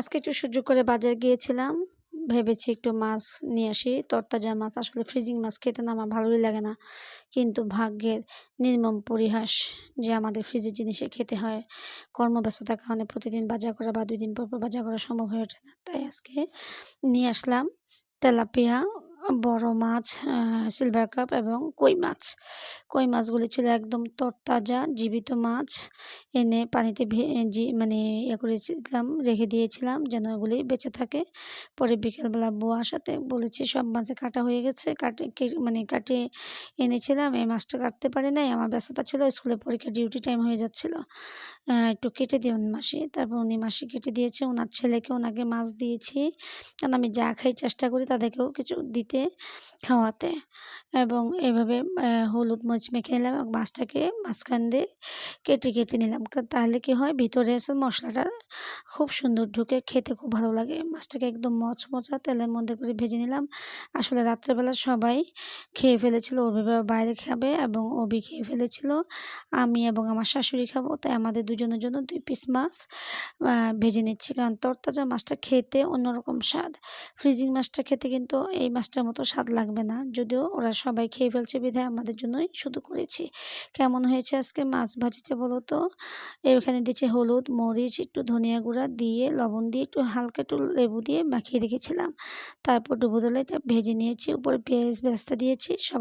আজকে একটু সুযোগ করে বাজারে গিয়েছিলাম। ভেবেছি একটু মাছ নিয়ে আসি। তরতাজা মাছ। আসলে ফ্রিজিং মাছ খেতে না আমার ভালোই লাগে না। কিন্তু ভাগ্যের নির্মম পরিহাস যে আমাদের ফ্রিজের জিনিসই খেতে হয়। কর্মব্যস্ততার কারণে প্রতিদিন বাজার করা বা ২ দিন পর বাজার করা সম্ভব হয়ে ওঠে না। তাই আজকে নিয়ে আসলাম তেলাপিয়া, বড় মাছ, সিলভার কাপ এবং কই মাছ। কই মাছগুলি ছিল একদম তরতাজা জীবিত মাছ। এনে পানিতে মানে করেছিলাম, রেখে দিয়েছিলাম যেন ওগুলি বেঁচে থাকে। পরে বিকেলবেলা বুয়ার সাথে বলেছি সব মাছে কাটা হয়ে গেছে। কাটে এনেছিলাম। এই মাছটা কাটতে পারি নাই। আমার ব্যস্ততা ছিল। স্কুলে পরীক্ষার ডিউটি টাইম হয়ে যাচ্ছিল। একটু কেটে দিবেন মাসি। তারপর উনি মাসি কেটে দিয়েছে। উনার ছেলেকে ওনাকে মাছ দিয়েছি। কারণ আমি যা খাই চেষ্টা করি তাদেরকেও কিছু দিতে, খাওয়াতে। এবং এভাবে হলুদ মরিচ মেখে নিলাম এবং মাছটাকে মাঝখান দিয়ে কেটে নিলাম। তাহলে কি হয়, ভিতরে আছে মশলাটা খুব সুন্দর ঢুকে খেতে খুব ভালো লাগে। মাছটাকে একদম মচমচা তেলের মধ্যে করে ভেজে নিলাম। আসলে রাত্রেবেলা সবাই খেয়ে ফেলেছিল। অভি বাইরে খাবে এবং অভি খেয়ে ফেলেছিল। আমি এবং আমার শাশুড়ি খাবো। তাই আমাদের দুজনের জন্য ২ পিস মাছ ভেজে নিচ্ছি। কারণ তরতাজা মাছটা খেতে অন্যরকম স্বাদ। ফ্রিজিং মাছটা খেতে কিন্তু এই মাছটার মতো স্বাদ লাগবে না। যদিও ওরা সবাই খেয়ে ফেলছে বিধায় আমাদের জন্যই শুধু করেছি। কেমন হয়েছে আজকে মাছ ভাজিটা বলো তো? এখানে দিয়েছি হলুদ, মরিচ, একটু ধনিয়া গুঁড়া দিয়ে, লবণ দিয়ে, একটু হালকা একটু লেবু দিয়ে মাখিয়ে রেখেছিলাম। তারপর ডুবো তেলে এটা ভেজে নিয়েছি। উপরে পেঁয়াজ বেরেস্তা দিয়েছি। সবাই